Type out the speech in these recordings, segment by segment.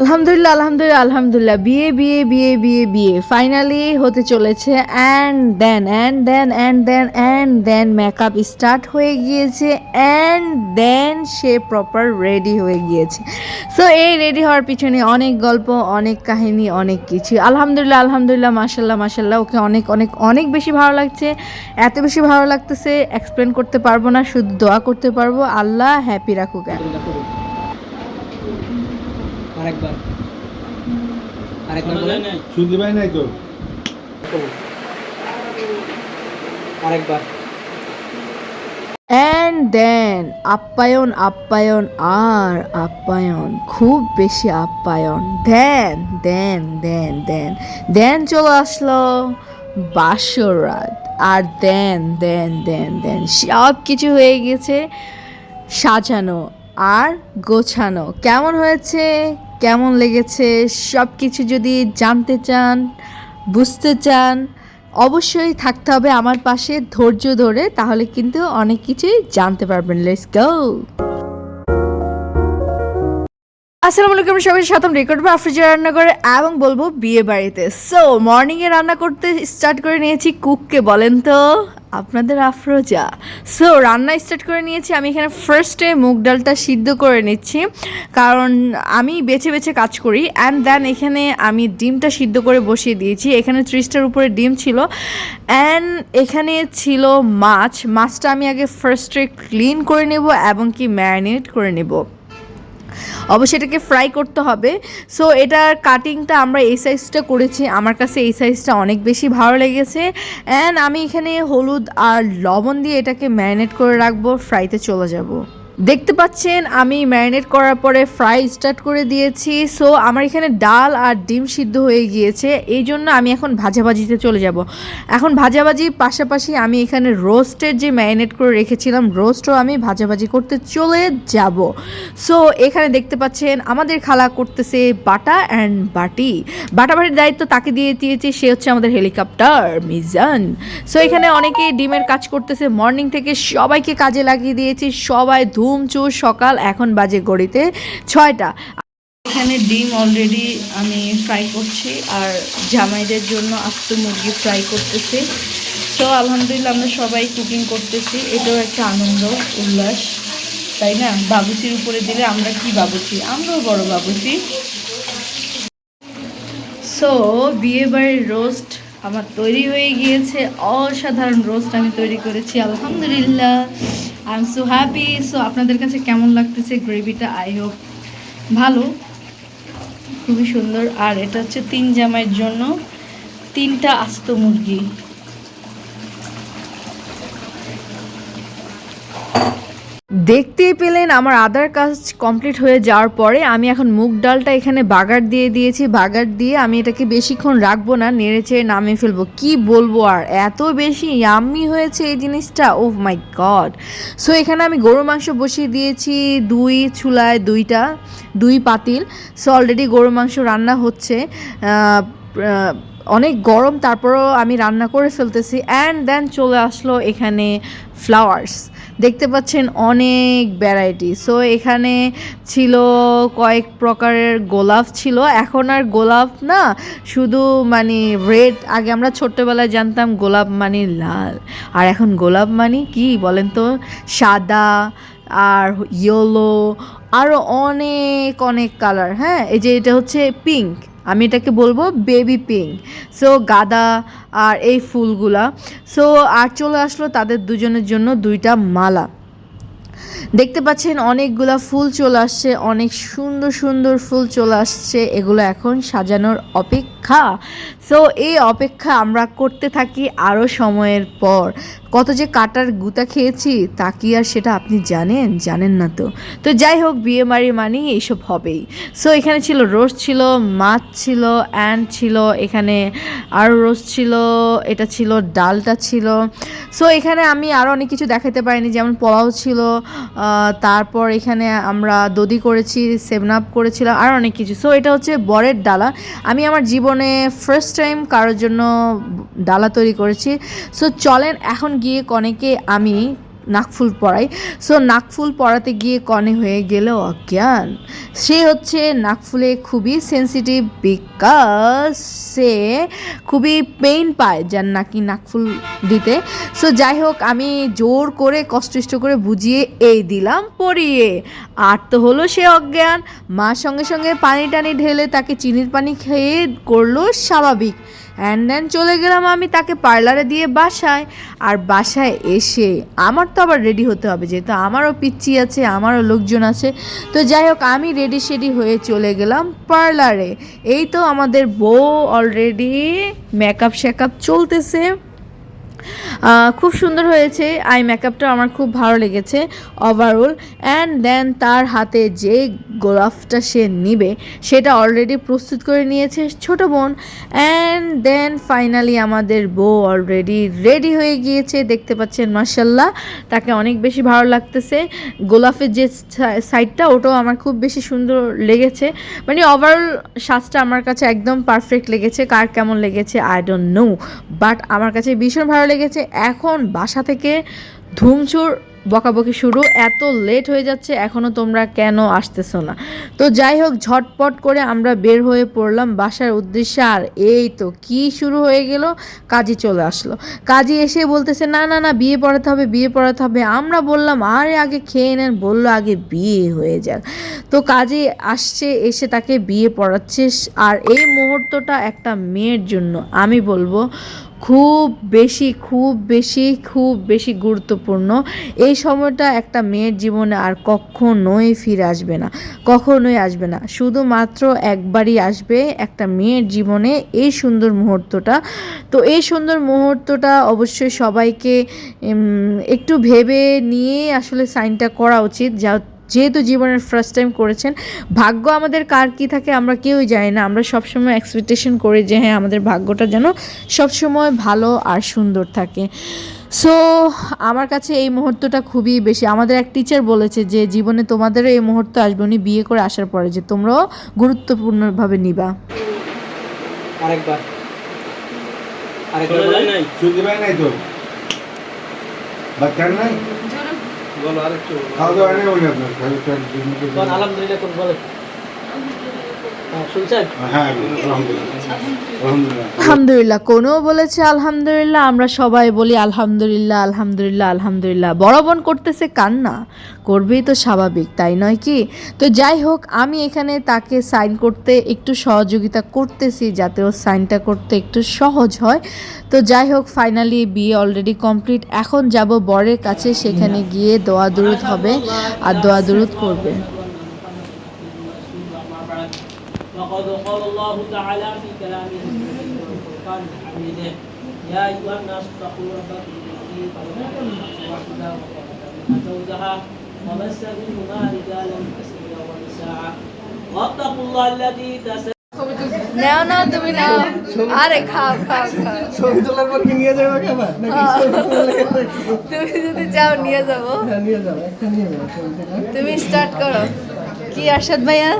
আলহামদুলিল্লাহ, আলহামদুলিল্লাহ, আলহামদুলিল্লাহ। বিয়ে, বিয়ে, বিয়ে, বিয়ে, বিয়ে। ফাইনালি হতে চলেছে অ্যান্ড দেন মেকআপ স্টার্ট হয়ে গিয়েছে অ্যান্ড দেন সে প্রপার রেডি হয়ে গিয়েছে। সো এই রেডি হওয়ার পিছনে অনেক গল্প, অনেক কাহিনী, অনেক কিছু। আলহামদুলিল্লাহ, আলহামদুলিল্লাহ, মাশাআল্লাহ, মাশাআল্লাহ। ওকে অনেক, অনেক, অনেক বেশি ভালো লাগছে। এত বেশি ভালো লাগতেছে এক্সপ্লেন করতে পারবো না, শুধু দোয়া করতে পারবো আল্লাহ হ্যাপি রাখুক। আরেকবার আরেকবার বলেন। শুনতে পাই নাই তো। আরেকবার অ্যান্ড দেন আপ্যায়ন, আপ্যায়ন আর আপ্যায়ন, খুব বেশি আপ্যায়ন। দেন দেন দেন দেন দেন চলে আসলো বাসর রাত। আর দেন দেন দেন দেন সব কিছু হয়ে গেছে সাজানো আর গোছানো। কেমন হয়েছে, কেমন লেগেছে, সব কিছু যদি জানতে চান, বুঝতে চান, অবশ্যই থাকতে হবে আমার পাশে ধৈর্য ধরে, তাহলে কিন্তু অনেক কিছুই জানতে পারবেন। Let's go. আসসালামু আলাইকুম, সবাই সাথে রেকর্ড বা আফ্রিজা রান্না করে এবং বলবো বিয়ে বাড়িতে। সো মর্নিংয়ে রান্না করতে স্টার্ট করে নিয়েছি। কুককে বলেন তো আপনাদের আফরোজা। সো রান্না স্টার্ট করে নিয়েছি। আমি এখানে ফার্স্টে মুগ ডালটা সিদ্ধ করে নিচ্ছি, কারণ আমি বেছে বেছে কাজ করি। অ্যান্ড দেন এখানে আমি ডিমটা সিদ্ধ করে বসিয়ে দিয়েছি। এখানে 30টার উপরে ডিম ছিল। অ্যান্ড এখানে ছিল মাছটা আমি আগে ফার্স্টে ক্লিন করে নেব এবং কি ম্যারিনেট করে নেব। অবশ্যই এটাকে ফ্রাই করতে হবে। সো এটার কাটিংটা আমরা এই সাইজটা করেছি, আমার কাছে এই সাইজটা অনেক বেশি ভালো লেগেছে। অ্যান্ড আমি এখানে হলুদ আর লবণ দিয়ে এটাকে ম্যারিনেট করে রাখবো, ফ্রাইতে চলে যাব। দেখতে পাচ্ছেন আমি ম্যারিনেট করার পরে ফ্রাই স্টার্ট করে দিয়েছি। সো আমার এখানে ডাল আর ডিম সিদ্ধ হয়ে গিয়েছে, এই জন্য আমি এখন ভাজাভাজিতে চলে যাব। এখন ভাজাভাজির পাশাপাশি আমি এখানে রোস্টের যে ম্যারিনেট করে রেখেছিলাম, রোস্টও আমি ভাজাভাজি করতে চলে যাব। সো এখানে দেখতে পাচ্ছেন আমাদের খালা করতেছে বাটা অ্যান্ড বাটাবাটির দায়িত্ব তাকে দিয়ে দিয়েছে, সে হচ্ছে আমাদের হেলিকপ্টার মিজান। সো এখানে অনেকেই ডিমের কাজ করতেছে, মর্নিং থেকে সবাইকে কাজে লাগিয়ে দিয়েছি, সবাই ধুমচুর সকাল। এখন বাজে ঘড়িতে 6টা। এখানে ডিম অলরেডি আমি ফ্রাই করছি আর জামাইদের জন্য আস্ত মুরগি ফ্রাই করতেছি। তো আলহামদুলিল্লাহ আমরা সবাই কুকিং করতেছি, এটাও একটা আনন্দ উল্লাস, তাই না? বাবুচির উপরে দিলে আমরা কি বাবুচি, আমরাও বড় বাবুচি। সো বিয়েবাড়ির রোস্ট আমার তৈরি হয়ে গিয়েছে। অসাধারণ রোস্ট আমি তৈরি করেছি, আলহামদুলিল্লাহ। I am so happy. So আপনাদের কাছে কেমন লাগতেছে গ্রেভিটা? আই হোপ ভালো, খুবই সুন্দর। আর এটা হচ্ছে 3 জামাইয়ের জন্য 3টা আস্ত মুরগি। দেখতেই পেলেন আমার আদার কাজ কমপ্লিট হয়ে যাওয়ার পরে আমি এখন মুগ ডালটা এখানে বাগার দিয়ে দিয়েছি। বাগার দিয়ে আমি এটাকে বেশিক্ষণ রাখবো না, নেড়েচেড়ে নামিয়ে ফেলবো। কি বলবো আর, এত বেশি ইয়াম্মি হয়েছে এই জিনিসটা, ও মাই গড। সো এখানে আমি গরু মাংস বসিয়ে দিয়েছি 2 চুলায়, 2 পাতিল। সো অলরেডি গরু মাংস রান্না হচ্ছে। অনেক গরম, তারপরেও আমি রান্না করে ফেলতেছি। অ্যান্ড দেন চলে আসলো এখানে ফ্লাওয়ার্স, দেখতে পাচ্ছেন অনেক ভ্যারাইটি। সো এখানে ছিল কয়েক প্রকারের গোলাপ ছিল। এখন আর গোলাপ না, শুধু মানে রেড। আগে আমরা ছোট্টবেলায় জানতাম গোলাপ মানে লাল, আর এখন গোলাপ মানে কি বলেন তো, সাদা আর ইয়েলো, আরও অনেক অনেক কালার। হ্যাঁ, এই যে এটা হচ্ছে পিঙ্ক, আমি এটাকে বলবো বেবি পিঙ্ক। সো গাঁদা আর এই ফুলগুলা। সো আর চলে আসলো তাদের দুজনের জন্য 2টা মালা। দেখতে পাচ্ছেন অনেকগুলা ফুল চলে আসছে, অনেক সুন্দর সুন্দর ফুল চলে আসছে। এগুলো এখন সাজানোর অপেক্ষা। সো এই অপেক্ষা আমরা করতে থাকি আরও সময়ের পর। কত যে কাটার গুতা খেয়েছি তা কি আর সেটা আপনি জানেন না তো। তো যাই হোক, বিয়ে বাড়ি মানেই এইসব হবেই। সো এখানে ছিল রোস্ট, ছিল মাছ, ছিল অ্যান্ড ছিল এখানে আরও রোস্ট ছিল, এটা ছিল ডালটা ছিল। সো এখানে আমি আরও অনেক কিছু দেখাতে পারিনি, যেমন পোলাও ছিল, তারপর এখানে আমরা দধি করেছি, 7 আপ করেছিলাম, আর অনেক কিছু। সো এটা হচ্ছে বরের ডালা। আমি আমার জীবনে ফার্স্ট টাইম কারোর জন্য ডালা তৈরি করেছি। সো চলেন এখন গিয়ে কনেকে আমি নাকফুল পরাই। সো নাকফুল পরাতে গিয়ে কনে হয়ে গেল অজ্ঞান। সে হচ্ছে নাকফুলে খুবই সেন্সিটিভ, বিকজ সে খুবই পেইন পায় যার নাকি নাকফুল দিতে। সো যাই হোক, আমি জোর করে কষ্ট করে বুঝিয়ে এই দিলাম পরিয়ে, আর তো হলো সে অজ্ঞান। মা সঙ্গে সঙ্গে পানি টানি ঢেলে তাকে চিনির পানি খেয়ে করলো স্বাভাবিক। অ্যান্ড দেন চলে গেলাম আমি তাকে পার্লারে দিয়ে বাসায়। আর বাসায় এসে আমার তো আবার রেডি হতে হবে, যেহেতু আমারও পিচ্চি আছে, আমারও লোকজন আছে। তো যাই হোক, আমি রেডি শেডি হয়ে চলে গেলাম পার্লারে। এই তো আমাদের বউ অলরেডি মেকআপ শেকআপ চলতেছে। খুব সুন্দর হয়েছে, আই মেকআপটা আমার খুব ভালো লেগেছে ওভারঅল। অ্যান্ড দেন তার হাতে যে গোলাপটা সে নিবে সেটা অলরেডি প্রস্তুত করে নিয়েছে ছোট বোন। অ্যান্ড দেন ফাইনালি আমাদের বউ অলরেডি রেডি হয়ে গিয়েছে, দেখতে পাচ্ছেন মাশাল্লাহ, তাকে অনেক বেশি ভালো লাগতেছে। গোলাপের যে সাইডটা ওটাও আমার খুব বেশি সুন্দর লেগেছে, মানে ওভারঅল সাজটা আমার কাছে একদম পারফেক্ট লেগেছে। কার কেমন লেগেছে আই ডোন্ট নো, বাট আমার কাছে ভীষণ ভালো লেগেছে। এখন বাসা থেকে ধুমচুর বকাবকি শুরু, এত লেট হয়ে যাচ্ছে, এখনও তোমরা কেন আসতেছো না? তো যাই হোক, ঝটপট করে আমরা বের হয়ে পড়লাম বাসার উদ্দেশ্যে। আর এই তো কি শুরু হয়ে গেল, কাজী চলে আসলো। কাজী এসে বলতেছে না না না, বিয়ে পড়াতে হবে, বিয়ে পড়াতে হবে। আমরা বললাম আরে আগে খেয়ে নেন, বললো আগে বিয়ে হয়ে যাক। তো কাজী আসছে, এসে তাকে বিয়ে পড়াচ্ছে। আর এই মুহূর্তটা একটা মেয়ের জন্য আমি বলবো খুব বেশি গুরুত্বপূর্ণ। এই সময়টা একটা মেয়ের জীবনে আর কখনোই ফিরে আসবে না, কখনোই আসবে না, শুধুমাত্র একবারই আসবে একটা মেয়ের জীবনে এই সুন্দর মুহূর্তটা। তো এই সুন্দর মুহূর্তটা অবশ্যই সবাইকে একটু ভেবে নিয়ে আসলে সাইনটা করা উচিত, যেহেতু জীবনের ফার্স্ট টাইম করেছেন। ভাগ্য আমাদের কার কী থাকে আমরা কেউই জানি না, আমরা সবসময় এক্সপেকটেশন করি যে হ্যাঁ আমাদের ভাগ্যটা যেন সবসময় ভালো আর সুন্দর থাকে। সো আমার কাছে এই মুহূর্তটা খুবই বেশি, আমাদের এক টিচার বলেছে যে জীবনে তোমাদেরও এই মুহূর্ত আসবে উনি বিয়ে করে আসার পরে, যে তোমরাও গুরুত্বপূর্ণভাবে নিবা। আরেকবার নাই শুনতে পাই নাই তো বাচ্চার নাই বলো আরেকটু খাওয়া দাওয়া নেই বলে আপনার বল আলহামদুলিল্লাহ কোন বলে শুনছেন? হ্যাঁ আলহামদুলিল্লাহ আলহামদুলিল্লাহ, কোনো বলেছে আলহামদুলিল্লাহ, আমরা সবাই বলি আলহামদুলিল্লাহ আলহামদুলিল্লাহ আলহামদুলিল্লাহ। বড় বোন করতেছে কান্না, করবেই তো স্বাভাবিক, তাই নয় কি? তো যাই হোক, আমি এখানে তাকে সাইন করতে একটু সহযোগিতা করতেছি যাতে ওর সাইনটা করতে একটু সহজ হয়। তো যাই হোক, ফাইনালি বিয়ে অলরেডি কমপ্লিট। এখন যাব বরের কাছে, সেখানে গিয়ে দোয়া দুরুদ হবে আর দোয়া দুরুদ করবে। وقد قال الله تعالى في كلامه الفرقان حميده يا ايها الناس اتقوا ربكم الذي خلقكم من نفس واحده وخلق منها زوجها وبث منهما رجالا كثيرا ونساء واتقوا الله الذي নাও নাও, তুমি নাও, আরে খাও খাও খাও, ছবি তোলার পর কি নিয়ে যাবে খাবার তুমি যদি চাও নিয়ে যাবো। নিয়ে যাবে, একটা নিয়ে যাবে ছবি তোলা। তুমি স্টার্ট করো। কি আরশাদ ভাইয়া,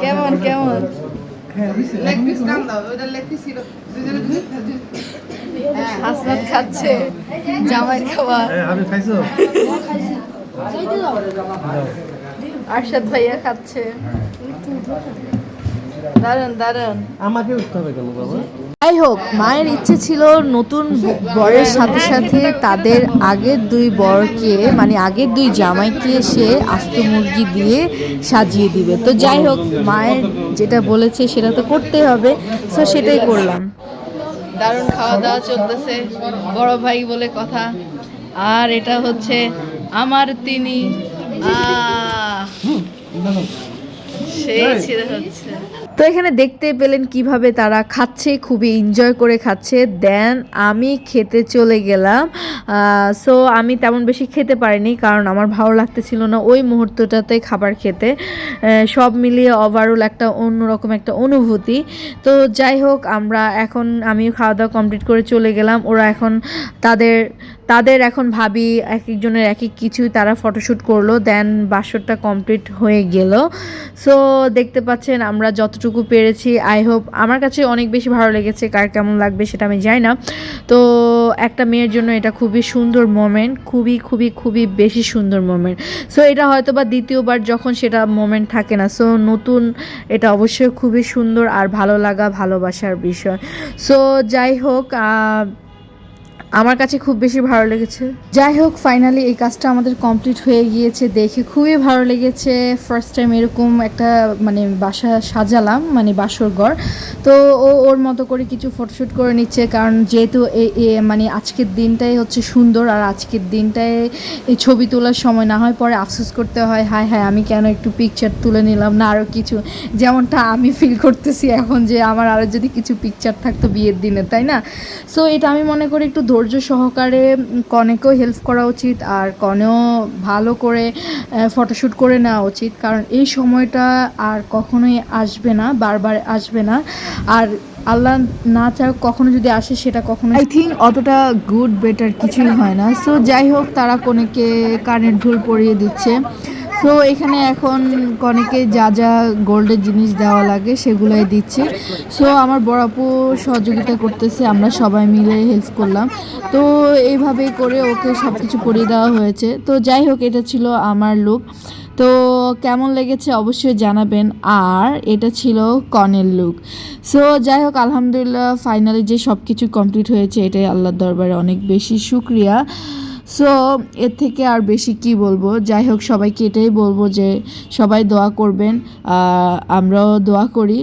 কেমন কেমন? হাসনাত খাচ্ছে জামাই খাবার, আমি খাইছো? আরশাদ ভাইয়া খাচ্ছে। দারুন দারুন। আমাকে উঠতে হবে কেন বাবা? যাই হোক, মায়ের ইচ্ছে ছিল নতুন বরের সাথে সাথে তাদের আগের দুই বরকে, মানে আগের দুই জামাইকে সে আস্ত মুরগি দিয়ে সাজিয়ে দিবে। তো যাই হোক, মায়ের যেটা বলেছে সেটা তো করতেই হবে, তো সেটাই করলাম। দারুণ খাওয়া দাওয়া চলতেছে, বড় ভাই বলে কথা। আর এটা হচ্ছে আমার তিনি, সেই ছিল হচ্ছে। তো এখানে দেখতে পেলেন কিভাবে তারা খাচ্ছে, খুবই এনজয় করে খাচ্ছে। দেন আমি খেতে চলে গেলাম। সো আমি তেমন বেশি খেতে পারিনি, কারণ আমার ভালো লাগতেছিল না ওই মুহূর্তটাতে খাবার খেতে। সব মিলিয়ে ওভারঅল একটা অন্যরকম একটা অনুভূতি। তো যাই হোক, আমিও খাওয়া দাওয়া কমপ্লিট করে চলে গেলাম। ওরা এখন তাদের এখন ভাবি এক একজনের এক এক কিছুই তারা ফটোশ্যুট করলো। দেন বাসরটা কমপ্লিট হয়ে গেল। সো দেখতে পাচ্ছেন আমরা যতটুকু যতটুকু পেরেছি আই হোপ আমার কাছে অনেক বেশি ভালো লেগেছে, কার কেমন লাগবে সেটা আমি জানি না। তো একটা মেয়ের জন্য এটা খুবই সুন্দর মোমেন্ট, খুবই খুবই খুবই বেশি সুন্দর মোমেন্ট। সো এটা হয়তো বা দ্বিতীয়বার যখন সেটা মোমেন্ট থাকে না, সো নতুন এটা অবশ্যই খুবই সুন্দর আর ভালো লাগা ভালোবাসার বিষয়। সো যাই হোক, আমার কাছে খুব বেশি ভালো লেগেছে। যাই হোক, ফাইনালি এই কাজটা আমাদের কমপ্লিট হয়ে গিয়েছে, দেখে খুবই ভালো লেগেছে। ফার্স্ট টাইম এরকম একটা মানে বাসা সাজালাম, মানে বাসর ঘর। তো ও ওর মতো করে কিছু ফটোশ্যুট করে নিচ্ছে, কারণ যেহেতু মানে আজকের দিনটাই হচ্ছে সুন্দর, আর আজকের দিনটায় এই ছবি তোলার সময় না হয় পরে আফসোস করতে হয়, হায় হায় আমি কেন একটু পিকচার তুলে নিলাম না, আরও কিছু, যেমনটা আমি ফিল করতেছি এখন যে আমার আরও যদি কিছু পিকচার থাকতো বিয়ের দিনে, তাই না? সো এটা আমি মনে করি একটু ধৈর্য সহকারে কনেকেও হেল্প করা উচিত, আর কনেও ভালো করে ফটোশ্যুট করে নেওয়া উচিত, কারণ এই সময়টা আর কখনোই আসবে না, বারবার আসবে না। আর আল্লাহ না চাও কখনো যদি আসে সেটা কখনো আই থিঙ্ক অতটা গুড বেটার কিছুই হয় না। সো যাই হোক, তারা কনেকে কানের ঢুল পরিয়ে দিচ্ছে। সো এখানে এখন কনেকে যা যা গোল্ডের জিনিস দেওয়া লাগে সেগুলোই দিচ্ছে। সো আমার বড় আপু সহযোগিতা করতেছে, আমরা সবাই মিলে হেল্প করলাম। তো এইভাবেই করে ওকে সব কিছু পরিয়ে দেওয়া হয়েছে। তো যাই হোক, এটা ছিল আমার লুক। তো কেমন লেগেছে অবশ্যই জানাবেন। আর এটা ছিল কনের লুক। সো যাই হোক, আলহামদুলিল্লাহ ফাইনালি যে সব কিছু কমপ্লিট হয়েছে, এটাই আল্লাহর দরবারে অনেক বেশি শুকরিয়া। সো এর থেকে আর বেশি কি বলবো। যাই হোক, সবাইকে এটাই বলবো যে সবাই দোয়া করবেন, আমরাও দোয়া করি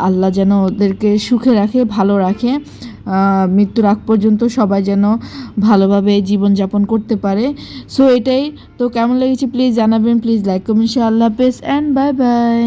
আল্লাহ যেন ওদেরকে সুখে রাখে, ভালো রাখে, মৃত্যুর আগ পর্যন্ত সবাই যেন ভালোভাবে জীবনযাপন করতে পারে। সো এটাই। তো কেমন লেগেছে প্লিজ জানাবেন, প্লিজ লাইক কমেন্ট শেয়ার। আল্লাহ হাফেজ অ্যান্ড বাই বাই।